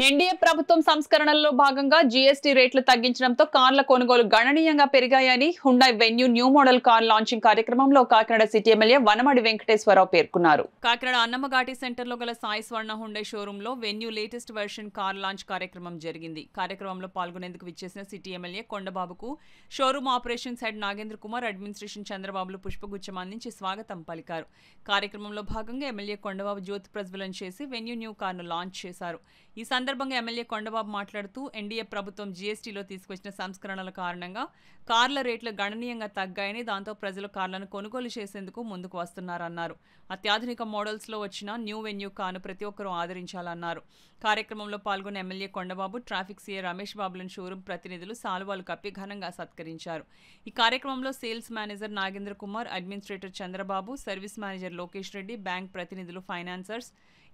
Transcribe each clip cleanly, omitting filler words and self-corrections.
NDA ప్రభుత్వం సంస్కరణల్లో భాగంగా GST రేట్లు తగ్గించడంతో కార్ల కొనుగోలు గణనీయంగా పెరిగాయని Hyundai Venue new model car launching కార్యక్రమంలో కాకినాడ సిటీ ఎమ్మెల్యే వనమడి వెంకటేశ్వరరావు పేర్కొన్నారు. కాకినాడ అన్నమఘాటి సెంటర్లో గల సాయి స్వర్ణ హుండాయ్ షోరూమ్ లో Venue latest version car launch కార్యక్రమం జరిగింది. కార్యక్రమంలో పాల్గొనేందుకు విచ్చేసిన సిటీ ఎమ్మెల్యే కొండబాబుకు showroom operations head Nagendra Kumar, administration చంద్రబాబులు పుష్పగుచ్చం అందించి స్వాగతం పలికారు. కార్యక్రమంలో భాగంగా ఎమ్మెల్యే కొండబాబు జ్యోతి ప్రజ్వలన చేసి వెన్యూ న్యూ కార్ను లాంచ్ చేశారు. ఈ సందర్భంగా ఎమ్మెల్యే కొండబాబు మాట్లాడుతూ ఎన్డీఏ ప్రభుత్వం జీఎస్టీలో తీసుకొచ్చిన సంస్కరణల కారణంగా కార్ల రేట్లు గణనీయంగా తగ్గాయని, దాంతో ప్రజలు కార్లను కొనుగోలు చేసేందుకు ముందుకు వస్తున్నారన్నారు. అత్యాధునిక మోడల్స్ లో వచ్చిన న్యూ వెన్యూ కార్ను ప్రతి ఒక్కరూ ఆదరించాలన్నారు. కార్యక్రమంలో పాల్గొన్న MLA Kondababu traffic CA Ramesh బాబులను షోరూం ప్రతినిధులు సాలువాలు కప్పి ఘనంగా సత్కరించారు. ఈ కార్యక్రమంలో sales manager Nagendra Kumar, administrator Chandrababu, service manager Lokesh Reddy, bank ప్రతినిధులు, ఫైనాన్సర్స్,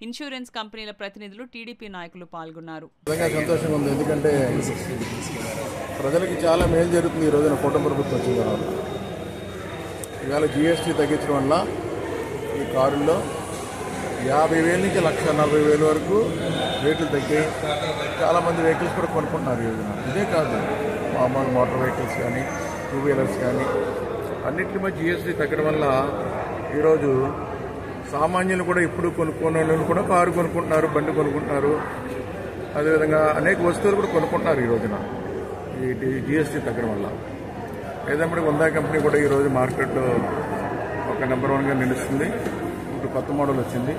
ఇన్సూరెన్స్ కంపెనీల ప్రతినిధులు, టీడీపీ నాయకులు పాల్గొన్నారు. సంతోషంగా ఉంది, ఎందుకంటే ప్రజలకి చాలా మేలు జరుగుతుంది. ఈ రోజున కూటమి ప్రభుత్వం వచ్చిన తర్వాత ఇవాళ జీఎస్టీ తగ్గించడం వల్ల ఈ కారుల్లో 50,000 నుంచి 1,40,000 వరకు రేట్లు తగ్గాయి. చాలామంది వెహికల్స్ కూడా కొనుక్కుంటున్నారు ఈ రోజున. ఇదే కాదు, మామూలు మోటార్ వెహికల్స్ కానీ, టూ వీలర్స్ కానీ అన్నింటి మీద జీఎస్టీ తగ్గడం వల్ల ఈరోజు సామాన్యులు కూడా ఇప్పుడు కొనుక్కునే వాళ్ళు కూడా కారు కొనుక్కుంటున్నారు, బండి కొనుక్కుంటున్నారు. అదేవిధంగా అనేక వస్తువులు కూడా కొనుక్కుంటున్నారు ఈ రోజున ఈ జీఎస్టీ తగ్గడం వల్ల. ఏదైనా హుండాయ్ కంపెనీ కూడా ఈరోజు మార్కెట్లో ఒక నెంబర్ 1గా నిలుస్తుంది. ఇప్పుడు కొత్త మోడల్ వచ్చింది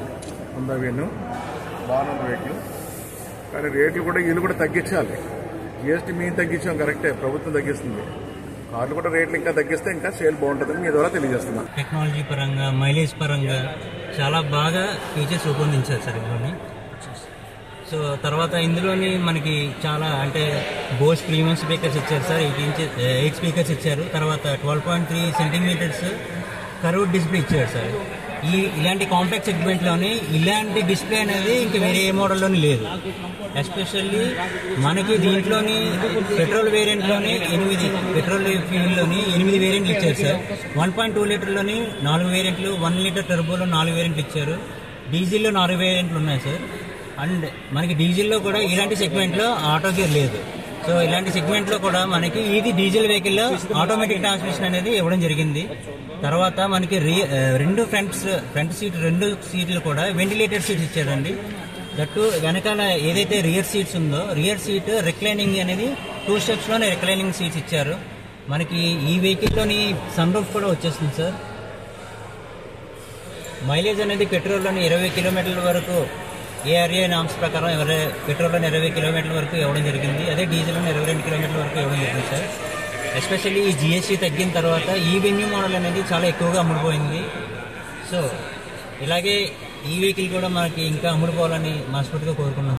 హుండాయ్ వెన్యూ, బాగున్న వెహికల్. కానీ రేట్లు కూడా వీళ్ళు కూడా తగ్గించాలి. జీఎస్టీ మేము తగ్గించాం కరెక్టే, ప్రభుత్వం తగ్గిస్తుంది. కార్లు కూడా రేట్లు ఇంకా తగ్గిస్తే ఇంకా సేల్ బాగుంటుందని మీ ద్వారా తెలియజేస్తున్నాను. టెక్నాలజీ పరంగా, మైలేజ్ పరంగా చాలా బాగా ఫీచర్స్ రూపొందించారు సార్ ఇందులోని. సో తర్వాత ఇందులోని మనకి చాలా అంటే బోస్ ప్రీమియం స్పీకర్స్ ఇచ్చారు సార్, 8 స్పీకర్స్ ఇచ్చారు. తర్వాత 12.3 సెంటీమీటర్స్ కర్వ్డ్ డిస్ప్లే ఇచ్చారు సార్. ఇలాంటి కాంపాక్ట్ సెగ్మెంట్లోని ఇలాంటి డిస్ప్లే అనేది ఇంకా వేరే ఏ మోడల్లోని లేదు. ఎస్పెషల్లీ మనకి దీంట్లోని పెట్రోల్ వేరియంట్లోని 8 పెట్రోల్ ఫ్యూల్లోని 8 వేరియంట్లు ఇచ్చారు సార్. 1.2 లీటర్లోని 4 వేరియంట్లు, 1 లీటర్ టర్బోలో 4 వేరియంట్లు ఇచ్చారు. డీజిల్లో 4 వేరియంట్లు ఉన్నాయి సార్. అండ్ మనకి డీజిల్లో కూడా ఇలాంటి సెగ్మెంట్లో ఆటో గేర్ లేదు. సో ఇలాంటి సెగ్మెంట్లో కూడా మనకి ఇది డీజిల్ వెహికల్లో ఆటోమేటిక్ ట్రాన్స్మిషన్ అనేది ఇవ్వడం జరిగింది. తర్వాత మనకి ఫ్రంట్ సీట్లు కూడా వెంటిలేటెడ్ సీట్స్ ఇచ్చారండి. దట్టు వెనకాల ఏదైతే రియర్ సీట్స్ ఉందో రియర్ సీట్ రిక్లైనింగ్ అనేది 2 స్టెప్స్లోనే రిక్లైనింగ్ సీట్స్ ఇచ్చారు. మనకి ఈ వెహికల్లోని సన్ రూఫ్ కూడా వచ్చేస్తుంది సార్. మైలేజ్ అనేది పెట్రోల్లోని 20 కిలోమీటర్ల వరకు ఏఆర్ఏ నామ్స్ ప్రకారం పెట్రోల్లోని 20 కిలోమీటర్ల వరకు ఇవ్వడం జరిగింది. అదే డీజిల్లోని 22 కిలోమీటర్ల వరకు ఇవ్వడం జరిగింది సార్. ఎస్పెషల్లీ ఈ జీఎస్టీ తగ్గిన తర్వాత ఈ వెన్యూ మోడల్ అనేది చాలా ఎక్కువగా అమ్ముడుపోయింది. సో ఇలాగే ఈ వెహికల్ కూడా మనకి ఇంకా అమ్ముడుపోవాలని మనస్ఫూర్తిగా కోరుకున్నాం.